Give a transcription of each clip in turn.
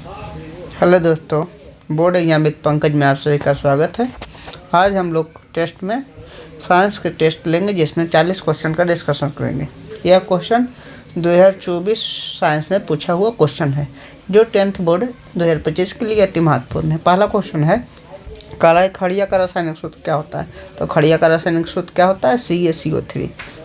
Hello दोस्तों, board exam with Pankaj में आप सभी का स्वागत है। आज हम लोग टेस्ट में साइंस के टेस्ट लेंगे जिसमें 40 क्वेश्चन का डिस्कशन करेंगे। यह क्वेश्चन 2024 साइंस में पूछा हुआ क्वेश्चन है जो 10th बोर्ड 2025 के लिए अति महत्वपूर्ण है। पहला क्वेश्चन है, खड़िया का रासायनिक सूत्र क्या होता है? तो खड़िया का रासायनिक सूत्र क्या होता है?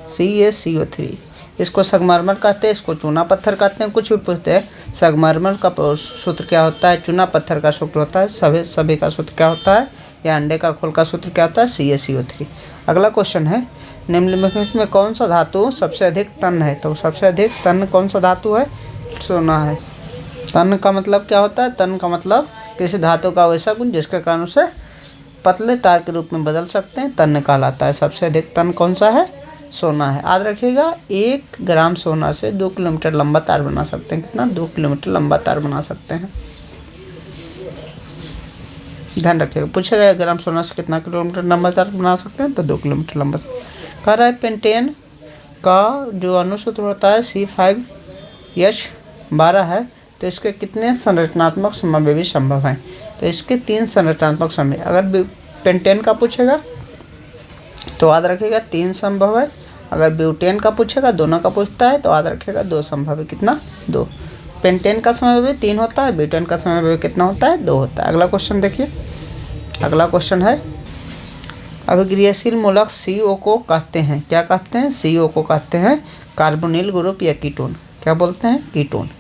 CaCO3। इसको संगमरमर कहते हैं, इसको चूना पत्थर कहते हैं। कुछ भी पूछते हैं संगमरमर का सूत्र क्या होता है, चूना पत्थर का सूत्र होता है, सभी का सूत्र क्या होता है, या अंडे का खोल का सूत्र क्या होता है? CaCO3। अगला क्वेश्चन है, निम्नलिखित में कौन सा धातु सबसे अधिक तन है? तो सबसे अधिक तन कौन सा धातु है? सोना है। तन का मतलब क्या होता है? तन का मतलब किसी धातु का वैसा गुण जिसके कारण उसे पतले तार के रूप में बदल सकते हैं, तन कहलाता है। सबसे अधिक तन कौन सा है? सोना है। याद रखिएगा, 1 ग्राम सोना से 2 किलोमीटर लंबा तार बना सकते हैं। कितना? 2 किलोमीटर लंबा तार बना सकते हैं। ध्यान रखिएगा, पूछेगा 1 ग्राम सोना से कितना किलोमीटर लंबा तार बना सकते हैं? तो 2 किलोमीटर लंबा। कह रहा है पेंटेन का जो अनुसूत्र होता है C5H12 है, तो इसके कितने संरचनात्मक समावेशी संभव हैं? तो इसके 3 संरचनात्मक समय। अगर पेंटेन का पूछेगा तो याद रखिएगा 3 संभव है। अगर ब्यूटेन का पूछेगा, दोनों का पूछता है, तो याद रखिएगा 2 संभव है। कितना? 2। पेंटेन का समय 3 होता है, ब्यूटेन का समय कितना होता है? 2 होता है। अगला क्वेश्चन देखिए। अगला क्वेश्चन है, अभिक्रियाशील मूलक CO को कहते हैं, क्या कहते हैं? CO को कहते हैं कार्बोनिल ग्रुप या कीटोन। क्या बोलते हैं? कीटोन।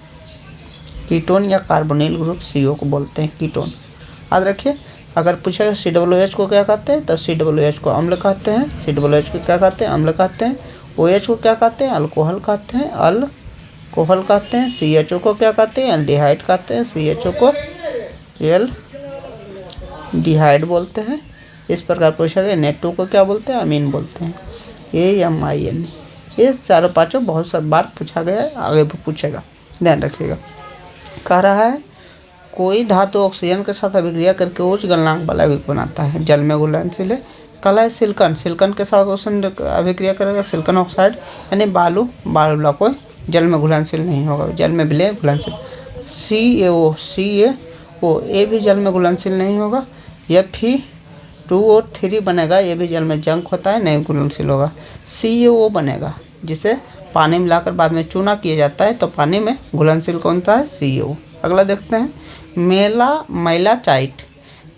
कीटोन या कार्बोनिल ग्रुप CO को बोलते हैं कीटोन। याद रखिए। अगर पूछेगा COOH को क्या कहते हैं? तो COOH को अम्ल कहते हैं। COOH को क्या कहते हैं? अम्ल कहते हैं। OH को क्या कहते हैं? अल्कोहल कहते हैं, अल्कोहल कहते हैं। CHO को क्या कहते हैं? एल्डिहाइड कहते हैं। CHO को एल्डिहाइड बोलते हैं। इस प्रकार पूछेगा Na2 को क्या बोलते हैं? अमीन बोलते हैं, AMIN। ये चारों पाँचों बहुत सब बार पूछा गया है, आगे भी पूछेगा, ध्यान रखिएगा। कह रहा है कोई धातु ऑक्सीजन के साथ अभिक्रिया करके उच्च गलनांक वाला यौगिक बनाता है, जल में घुलनशील है। कला है सिलिकॉन के साथ ऑक्सीजन अभिक्रिया करेगा, सिलिकॉन ऑक्साइड, यानी बालू कोई जल में घुलनशील नहीं होगा, जल में विलय घुलनशील। CaO ये भी जल में घुलनशील नहीं होगा। Fe2 और 3 बनेगा, ये भी जल में जंक होता है, नहीं घुलनशील होगा। CaO बनेगा जिसे पानी मिलाकर बाद में चूना किया जाता है, तो पानी में घुलनशील कौन सा है? CaO। अगला देखते हैं, मैलाचाइट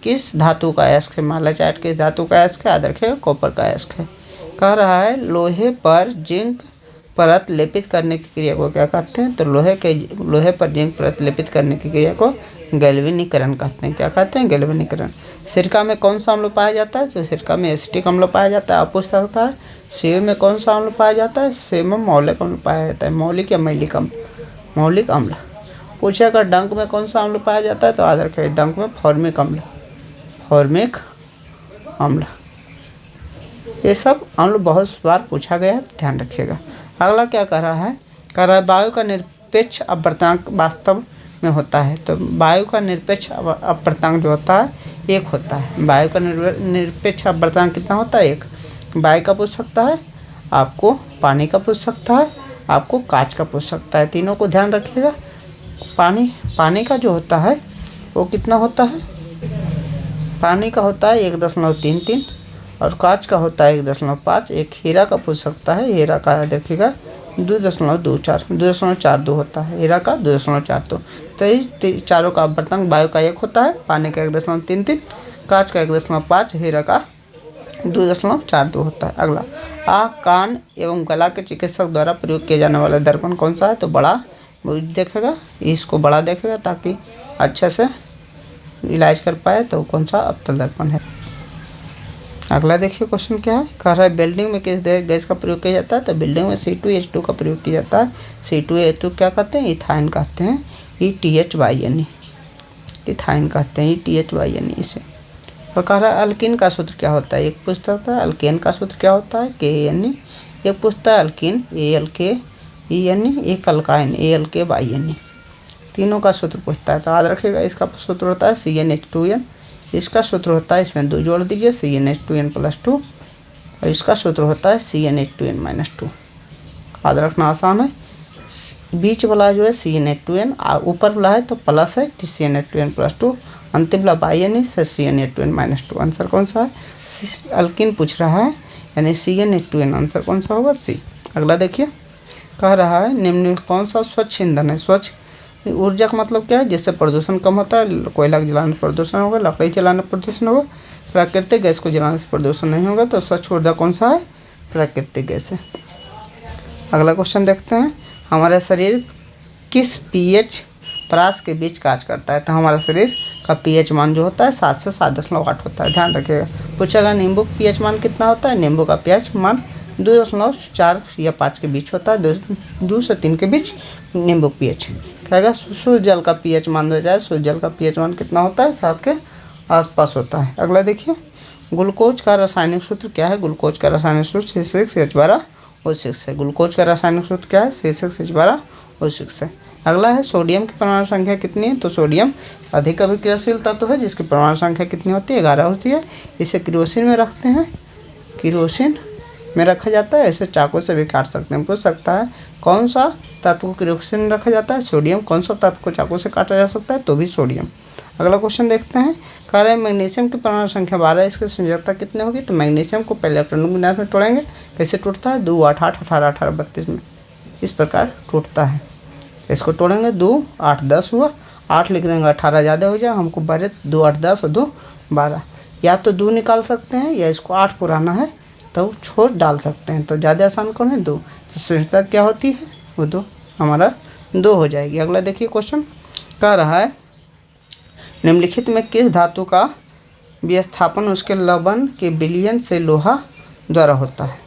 किस धातु का अयस्क है? मैलाचाइट किस धातु का अयस्क है? याद रखिएगा कॉपर का अयस्क है। कह रहा है लोहे पर जिंक परत लेपित करने की क्रिया को क्या कहते हैं? तो लोहे पर जिंक परत लेपित करने की क्रिया को गैल्वेनीकरण कहते हैं। क्या कहते हैं? गैल्वेनीकरण। सिरका में कौन सा अम्ल पाया जाता है? तो सिरका में एसिटिक अम्ल पाया जाता है, आप पूछ सकता है। सेब में कौन सा अम्ल पाया जाता है? सेब में मौलिक अम्ल पाया जाता है, मौलिक या मैलिक अम्ल? मौलिक अम्ल। पूछेगा डंक में कौन सा अम्ल पाया जाता है? तो याद रखिए डंक में फॉर्मिक अम्ल। ये सब अम्ल बहुत बार पूछा गया है, ध्यान रखिएगा। अगला क्या कर रहा है? कह रहा है वायु का निरपेक्ष अपवर्तनांक वास्तव में होता है। तो वायु का निरपेक्ष अपवर्तनांक जो होता है 1 होता है। वायु का निरपेक्ष अपवर्तनांक कितना होता है? 1। वायु का पूछ सकता है, आपको पानी का पूछ सकता है, आपको कांच का पूछ सकता है। तीनों को ध्यान रखिएगा। पानी का जो होता है वो कितना होता है? पानी का होता है 1.33 और कांच का होता है 1.5। एक हीरा का पूछ सकता है, हीरा का देखिएगा 2.42 होता है, हीरा का 2.42। तो ये चारों का अपवर्तनांक वायु का 1 होता है, पानी का 1.33, कांच का 1.5, हीरा का 2.42 होता है। अगला, आँख, कान एवं गला के चिकित्सक द्वारा प्रयोग किया जाने वाला दर्पण कौन सा है? तो बड़ा देखेगा, इसको बड़ा देखेगा ताकि अच्छे से इलाज कर पाए। तो कौन सा? अवतल दर्पण है। अगला देखिए क्वेश्चन क्या है? कह रहा है बिल्डिंग में किस गैस का प्रयोग किया जाता है? तो बिल्डिंग में C2H2 का प्रयोग किया जाता है। C2H2 क्या कहते हैं? इथाइन कहते हैं, ETHYNE, इथाइन कहते हैं, ETHYNE इसे। और कह रहा है अल्कीन का सूत्र क्या होता है? एक पूछता है अल्केन का सूत्र क्या होता है? KNE। एक पूछता है अल्कीन ALKENE, एक अल्काइन ALKYNE। तीनों का सूत्र पूछता है, तो याद रखिएगा इसका सूत्र होता है CnH2n, इसका सूत्र होता है, इसमें 2 जोड़ दीजिए, CnH2n+2, और इसका सूत्र होता है CnH2n-2। याद रखना आसान है। बीच वाला जो है CnH2n, ऊपर वाला है तो प्लस है CnH2n+2, अंतिम वाला बाई यानी CnH2n-2। आंसर कौन सा है? अल्किन पूछ रहा है यानी CnH2n। आंसर कौन सा होगा? सी। अगला देखिए, कह रहा है निम्न कौन सा स्वच्छ ईंधन है? स्वच्छ ऊर्जा का मतलब क्या है? जिससे प्रदूषण कम होता है। कोयला जलाने से प्रदूषण होगा, लकड़ी जलाने से प्रदूषण होगा, प्राकृतिक गैस को जलाने से प्रदूषण नहीं होगा। तो स्वच्छ ऊर्जा कौन सा है? प्राकृतिक गैस है। अगला क्वेश्चन देखते हैं, हमारा शरीर किस pH परास के बीच कार्य करता है? तो हमारा शरीर का pH मान जो होता है 7 से 7.8 होता है। ध्यान रखिएगा। पूछेगा नींबू का pH मान कितना होता है? नींबू का pH मान 2.4 या 5 के बीच होता है। 2 से 3 के बीच नींबू pH। कहेगा शुद्ध जल का pH मान दो जाए, शुद्ध जल का pH मान कितना होता है? 7 के आसपास होता है। अगला देखिए, ग्लूकोज का रासायनिक सूत्र क्या है? ग्लूकोज का रासायनिक सूत्र C6H12O6 है। ग्लूकोज का रासायनिक सूत्र क्या है? C6H12O6 है। अगला है, सोडियम की परमाणु संख्या कितनी है? तो सोडियम अधिक अभिक्रियाशील तत्व है जिसकी परमाणु संख्या कितनी होती है? 11 होती है। इसे किरोसिन में रखते हैं, किरोसिन में रखा जाता है। इसे चाकू से भी काट सकते हैं। पूछ सकता है कौन सा तत्व को किरोसिन में रखा जाता है? सोडियम। कौन सा तत्व को चाकू से काटा जा सकता है? तो भी सोडियम। अगला क्वेश्चन देखते हैं, कह रहे हैं मैग्नीशियम की परमाणु संख्या 12 है, इसकी संयोजकता कितनी होगी? तो मैग्नीशियम को पहले इलेक्ट्रॉनिक विन्यास में तोड़ेंगे। कैसे टूटता है? 2 8 8 18 18 32 में इस प्रकार टूटता है। इसको तोड़ेंगे, 2 8 10 हुआ, 8 लिख देंगे, 18 ज़्यादा हो जाए, हमको बड़े 2 8 10 और 2 12। या तो 2 निकाल सकते हैं या इसको 8 पुराना है तो छोड़ डाल सकते हैं। तो ज़्यादा आसान कौन है? 2। तो संयोजकता क्या होती है? वो 2 हमारा 2 हो जाएगी। अगला देखिए, क्वेश्चन कह रहा है निम्नलिखित में किस धातु का विस्थापन उसके लवण के विलयन से लोहा द्वारा होता है?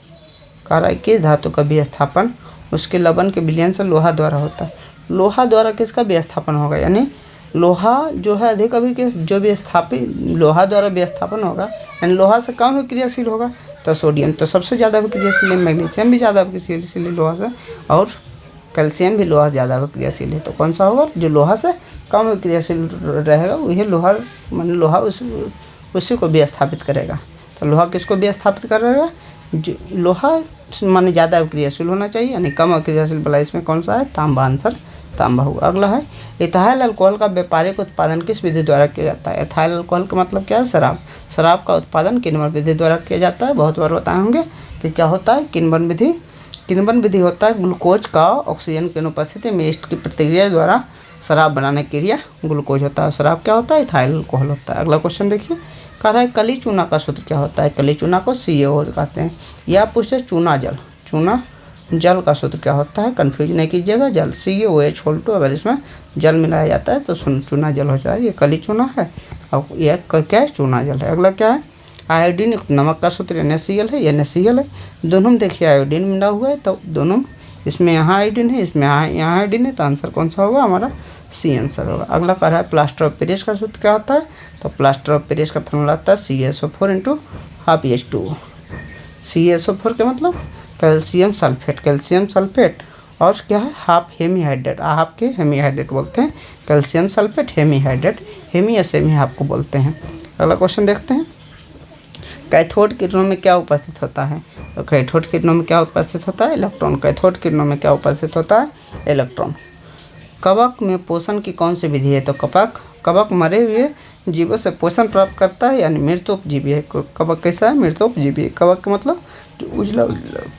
कह रहा है किस धातु का विस्थापन उसके लवण के विलयन से लोहा द्वारा होता है? लोहा द्वारा किसका विस्थापन होगा? यानी लोहा जो है अधिक जो विस्थापित लोहा द्वारा विस्थापन होगा, यानी लोहा से कम विक्रियाशील होगा। तो सोडियम तो सबसे ज़्यादा विक्रियाशील है, मैग्नीशियम भी ज़्यादा विक्रियाशील है लोहा से, और कैल्शियम भी लोहा ज़्यादा विक्रियाशील है। तो कौन सा होगा? जो लोहा से कम विक्रियाशील रहेगा वही लोहा, माने लोहा उसी को विस्थापित करेगा। तो लोहा किसको विस्थापित करेगा? जो लोहा माने ज़्यादा विक्रियाशील होना चाहिए, यानी कम विक्रियाशील वाला इसमें कौन सा है? तांबा। आंसर तांबा होगा। अगला है, इथाइल अल्कोहल का व्यापारिक उत्पादन किस विधि द्वारा किया जाता है? इथाइल अल्कोहल का मतलब क्या है? शराब। शराब का उत्पादन किण्वन विधि द्वारा किया जाता है। बहुत बार बताए होंगे कि क्या होता है किण्वन विधि। किण्वन विधि होता है ग्लूकोज का ऑक्सीजन की अनुपस्थिति में ईस्ट की प्रतिक्रिया द्वारा शराब बनाने की क्रिया ग्लूकोज होता है। शराब क्या होता है? इथाइल अल्कोहल होता है। अगला क्वेश्चन देखिए, कह रहा है कली चूना का सूत्र क्या होता है? कली चूना को CaO कहते हैं। या पूछे चूना जल, चूना जल का सूत्र क्या होता है? कन्फ्यूज नहीं कीजिएगा, जल CaOH2, अगर इसमें जल मिलाया जाता है तो चूना जल हो जाता है। ये कली चूना है और यह क्या है? चूना जल है। अगला क्या है? आयोडीन नमक का सूत्र NaCl है, NaCl है। दोनों में देखिए आयोडीन मिला हुआ है, तो दोनों इसमें यहाँ आयोडीन है, इसमें यहाँ आयोडीन है। तो आंसर कौन सा होगा? हमारा C आंसर होगा। अगला कह रहा है प्लास्टर ऑफ पेरिस का सूत्र क्या होता है? तो प्लास्टर ऑफ पेरिस का फॉर्मूला आता है CaSO4 × ½ CaSO4 का मतलब कैल्शियम सल्फेट, कैल्शियम सल्फेट और क्या है? हाफ हेमीहाइड्रेट, हाफ के हेमीहाइड्रेट बोलते हैं, कैल्शियम सल्फेट हेमीहाइड्रेट, हेमी या सेमी हाफ को बोलते हैं। अगला क्वेश्चन देखते हैं, कैथोड किरणों में क्या उपस्थित होता है? तो कैथोड किरणों में क्या उपस्थित होता है? इलेक्ट्रॉन। कैथोड किरणों में क्या उपस्थित होता है? इलेक्ट्रॉन। कवक में पोषण की कौन सी विधि है? तो कवक मरे हुए जीवों से पोषण प्राप्त करता है, यानी मृतोपजीवी है। कवक कैसा है? मृतोपजीवी। कवक का मतलब जो उजला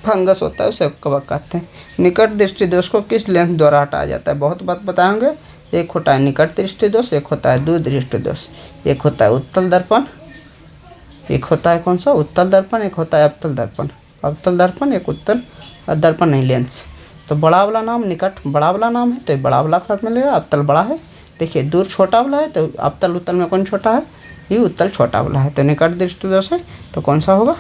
फंगस होता है उसे कवक कहते हैं। निकट दृष्टि दोष को किस लेंस द्वारा हटाया जाता है? बहुत बात बताएंगे। एक होता है निकट दृष्टि दोष, एक होता है दूर दृष्टि दोष, एक होता है उत्तल दर्पण, एक होता है कौन सा? उत्तल दर्पण, एक होता है अवतल दर्पण। अवतल दर्पण, एक उत्तल दर्पण नहीं, लेंस। तो बड़ा वाला नाम निकट बड़ा वाला नाम है, तो बड़ा वाला साथ में लेगा। अवतल बड़ा है, देखिए दूर छोटा वाला है, तो अवतल उत्तल में कौन छोटा है? ये उत्तल छोटा वाला है। तो निकट दृष्टि दोष है तो कौन सा होगा?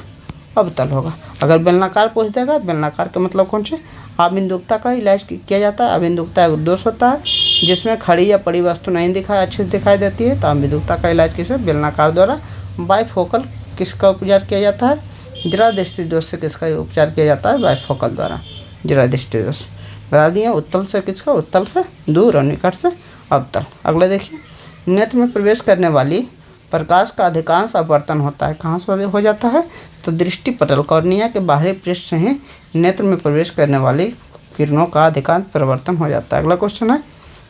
अवतल होगा। अगर बेलनाकार पूछ देगा, बेलनाकार का मतलब कौन से? अबिंदुकता का इलाज किया जाता है। अबिंदुकता एक दोष होता है जिसमें खड़ी या पड़ी वस्तु नहीं अच्छे से दिखाई देती है। तो अबिंदुकता का इलाज किसे? बेलनाकार द्वारा। बाइफोकल किसका उपचार किया जाता है? जरा दृष्टि दोष से किसका उपचार किया जाता है? बाइफोकल द्वारा, जरा दृष्टि दोष। बता दिए, उत्तल से किसका? उत्तल से दूर और निकट से अवतल। अगला देखिए, नेत्र में प्रवेश करने वाली प्रकाश का अधिकांश अपवर्तन होता है। कहाँ से हो जाता है? तो दृष्टि पटल कॉर्निया के बाहरी पृष्ठ से ही नेत्र में प्रवेश करने वाली किरणों का अधिकांश परावर्तन हो जाता है। अगला क्वेश्चन है,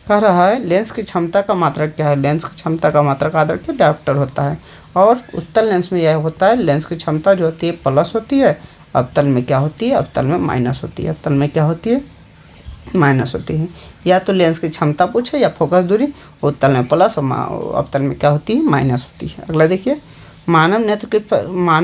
कह रहा है लेंस की क्षमता का मात्रक क्या है। लेंस की क्षमता का मात्रक याद रखिए डायोप्टर होता है। और उत्तल लेंस में यह होता है, लेंस की क्षमता जो होती है प्लस होती है, अवतल में क्या होती है, अवतल में माइनस होती है। अवतल में क्या होती है, माइनस होती है। या तो लेंस की क्षमता पूछे या फोकस दूरी, उत्तल में प्लस और अवतल में क्या होती है, माइनस होती है। अगला देखिए, मानव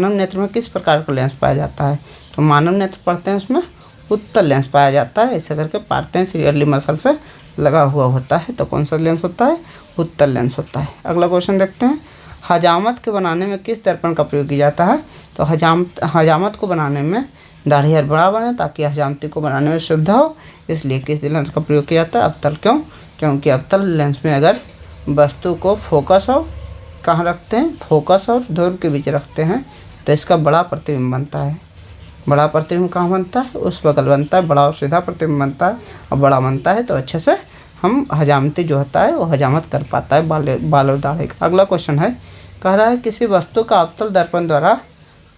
नेत्र में किस प्रकार का लेंस पाया जाता है। तो मानव नेत्र पढ़ते हैं उसमें उत्तल लेंस पाया जाता है। ऐसे करके पारते हैं, सीरियरली मसल से लगा हुआ होता है। तो कौन सा लेंस होता है, उत्तल लेंस होता है। अगला क्वेश्चन देखते हैं, हजामत के बनाने में किस दर्पण का प्रयोग किया जाता है। तो हजामत को बनाने में दाढ़ी और बड़ा बने ताकि हजामती को बनाने में सुविधा हो, इसलिए किस लेंस का प्रयोग किया जाता है, अवतल। क्यों, क्योंकि अवतल लेंस में अगर वस्तु को फोकस और कहाँ रखते हैं, फोकस और ध्रुव के बीच रखते हैं तो इसका बड़ा प्रतिबिंब बनता है। बड़ा प्रतिबिंब कहाँ बनता है, उस बगल बनता है। बड़ा और सीधा प्रतिबिंब बनता है और बड़ा बनता है तो अच्छे से हम हजामती जो होता है वो हजामत कर पाता है बाल और दाढ़ी का। अगला क्वेश्चन है, कह रहा है किसी वस्तु का अवतल दर्पण द्वारा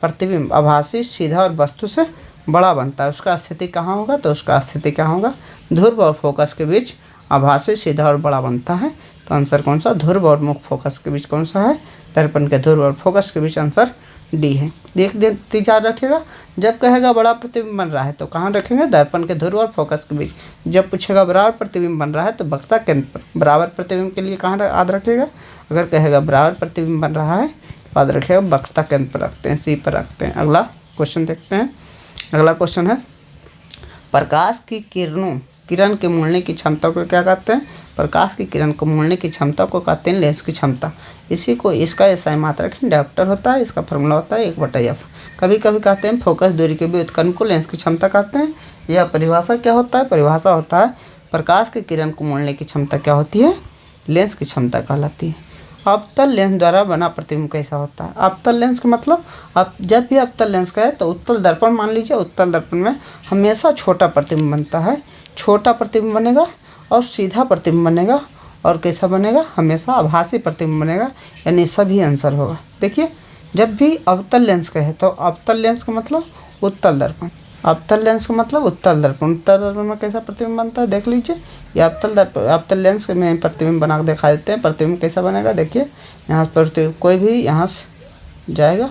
प्रतिबिंब आभासी, सीधा और वस्तु से बड़ा बनता है, उसका स्थिति कहाँ होगा। तो उसका स्थिति क्या होगा, ध्रुव और फोकस के बीच आभासी, सीधा और बड़ा बनता है। तो आंसर कौन सा, ध्रुव और मुख्य फोकस के बीच कौन सा है, दर्पण के ध्रुव और फोकस के बीच आंसर डी है। देख याद रखिएगा, जब कहेगा बड़ा प्रतिबिंब बन रहा है तो कहाँ रखेंगे, दर्पण के ध्रुव और फोकस के बीच। जब पूछेगा बराबर प्रतिबिंब बन रहा है तो वक्रता केंद्र पर। बराबर प्रतिबिंब के लिए कहाँ याद रखिएगा, अगर कहेगा बराबर प्रतिबिंब बन रहा है तो याद रखिएगा वक्रता केंद्र पर रखते हैं, सी पर रखते हैं। अगला क्वेश्चन देखते हैं। अगला क्वेश्चन है, प्रकाश की किरण के मोड़ने की क्षमता को क्या कहते हैं। प्रकाश की किरण को मोड़ने की क्षमता को कहते हैं लेंस की क्षमता। इसी को इसका एसआई मात्रक डायोप्टर होता है। इसका फॉर्मूला होता है 1/f। कभी कभी कहते हैं फोकस दूरी के व्युत्क्रम को लेंस की क्षमता कहते हैं। यह परिभाषा क्या होता है, परिभाषा होता है प्रकाश की किरण को मोड़ने की क्षमता क्या होती है, लेंस की क्षमता कहलाती है। अवतल लेंस द्वारा बना प्रतिबिंब कैसा होता है। अवतल लेंस का मतलब, अब जब भी अवतल लेंस का है तो उत्तल दर्पण मान लीजिए, उत्तल दर्पण में हमेशा छोटा प्रतिबिंब बनता है। छोटा प्रतिबिंब बनेगा और सीधा प्रतिबिंब बनेगा और कैसा बनेगा, हमेशा आभासी प्रतिबिंब बनेगा, यानी सभी आंसर होगा। देखिए, जब भी अवतल लेंस का है तो अवतल लेंस का मतलब उत्तल दर्पण, अवतल लेंस का मतलब उत्तल दर्पण। उत्तल दर्पण में कैसा प्रतिबिंब बनता है देख लीजिए। ये अवतल लेंस में प्रतिबिंब बना के दिखा देते हैं। प्रतिबिंब कैसा बनेगा, देखिए यहाँ पर कोई भी यहाँ से जाएगा,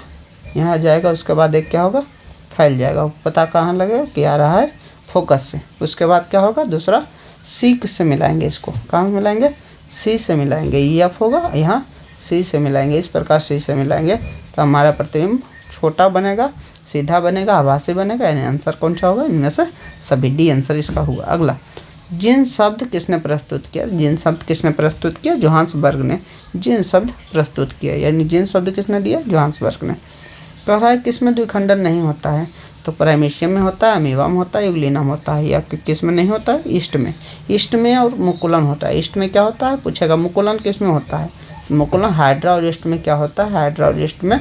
यहाँ जाएगा, उसके बाद एक क्या होगा, फैल जाएगा। पता कहाँ लगेगा कि आ रहा है फोकस से। उसके बाद क्या होगा, दूसरा सी से मिलाएंगे, इसको कहाँ से मिलाएंगे, सी से मिलाएंगे। एफ होगा, यहाँ सी से मिलाएंगे। इस प्रकार सी से मिलाएंगे तो हमारा प्रतिबिंब छोटा बनेगा, सीधा बनेगा, आभासी बनेगा, यानी आंसर कौन सा होगा, इनमें से सभी डी आंसर इसका हुआ। अगला, जिन शब्द किसने प्रस्तुत किया। जिन शब्द किसने प्रस्तुत किया, जोहान्सबर्ग ने जिन शब्द प्रस्तुत किया, यानी जिन शब्द किसने दिया, जोहान्सबर्ग ने। कह रहा है किसमें द्विखंडन नहीं होता है। तो प्राइमेशियम में होता है, अमीबा में होता है, यूग्लिना में होता है। या किस में नहीं होता है, ईस्ट में। ईस्ट में और मुकुलन होता है। ईस्ट में क्या होता है पूछेगा, मुकुलन किस में होता है, मुकुलन हाइड्रा और ईस्ट में क्या होता है, हाइड्रा और ईस्ट में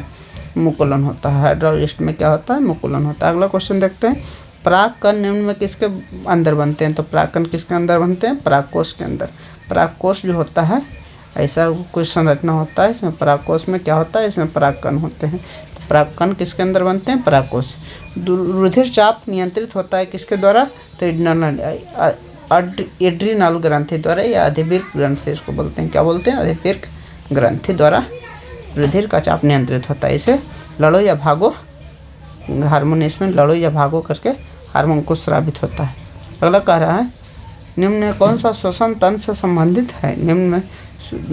मुकुलन होता है। हाइड्रा और ईस्ट में क्या होता है, मुकुलन होता है। अगला क्वेश्चन देखते हैं, परागकण निम्न में किसके अंदर बनते हैं। तो परागकण किसके अंदर बनते हैं, परागकोश के अंदर। परागकोश जो होता है ऐसा कुछ संरचना होता है, इसमें परागकोश में क्या होता है, इसमें परागकण होते हैं। तो परागकण किसके अंदर बनते हैं, परागकोश। रुधिर चाप नियंत्रित होता है किसके द्वारा, तो एड्रीनल ग्रंथि द्वारा या अधिवृक्क ग्रंथि इसको बोलते हैं। क्या बोलते हैं, अधिवृक्क ग्रंथि द्वारा रुधिर का चाप नियंत्रित होता है। इसे लड़ो या भागो हार्मोन, इसमें लड़ो या भागो करके हार्मोन को स्रावित होता है। अगला कह रहा है, निम्न में कौन सा श्वसन तंत्र से संबंधित है। निम्न में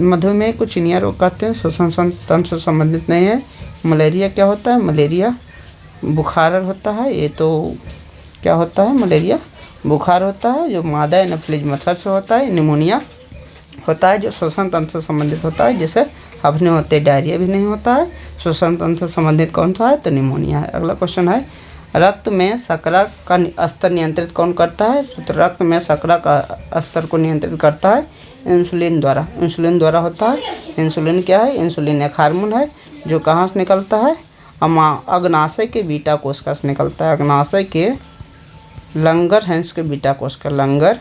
मधुमेह को चिनिया रोग कहते हैं, श्वसन तंत्र से संबंधित नहीं है। मलेरिया क्या होता है, मलेरिया बुखार होता है। ये तो क्या होता है, मलेरिया बुखार होता है जो मादा एनाफिलीज मच्छर से होता है। निमोनिया होता है जो श्वसन तंत्र से संबंधित होता है, जैसे हफ्ने होते, डायरिया भी नहीं होता है। श्वसन तंत्र से संबंधित कौन सा है, तो निमोनिया है। अगला क्वेश्चन है, रक्त में शर्करा का स्तर नियंत्रित कौन करता है। तो रक्त में शर्करा का स्तर को नियंत्रित करता है इंसुलिन द्वारा। इंसुलिन द्वारा होता है। इंसुलिन क्या है, इंसुलिन एक हार्मोन है जो कहाँ से निकलता है, अग्नाशय के बीटा कोशिका से निकलता है। अग्नाशय के लंगर हैंस के बीटा कोशिका, लंगर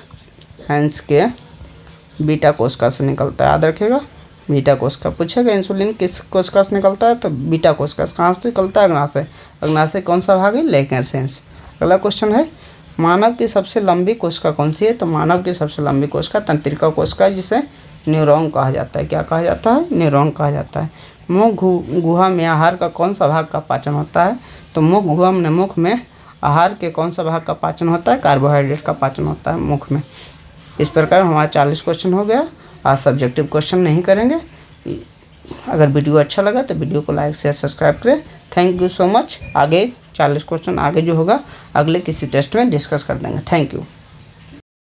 हैंस के बीटा कोशिका से निकलता है। याद रखिएगा, बीटा कोशिका। पूछेगा इंसुलिन किस कोशिका से निकलता है, तो बीटा कोशिका से। कहाँ से निकलता है, अग्नाशय। अग्नाशय कौन सा भाग है, लैंगर हैंस। अगला क्वेश्चन है, मानव की सबसे लंबी कोशिका कौन सी है? तो मानव की सबसे लंबी कोशिका तंत्रिका कोशिका, जिसे न्यूरॉन कहा जाता है। क्या कहा जाता है? न्यूरॉन कहा जाता है। मुख गुहा में आहार का कौन सा भाग का पाचन होता है? तो मुख में आहार के कौन सा भाग का पाचन होता है? कार्बोहाइड्रेट का पाचन होता है मुख में। इस प्रकार हमारा 40 क्वेश्चन हो गया। आज सब्जेक्टिव क्वेश्चन नहीं करेंगे। अगर वीडियो अच्छा लगा तो वीडियो को लाइक शेयर सब्सक्राइब करें। Thank you so much. आगे 40 क्वेश्चन आगे जो होगा अगले किसी टेस्ट में डिस्कस कर देंगे। Thank you.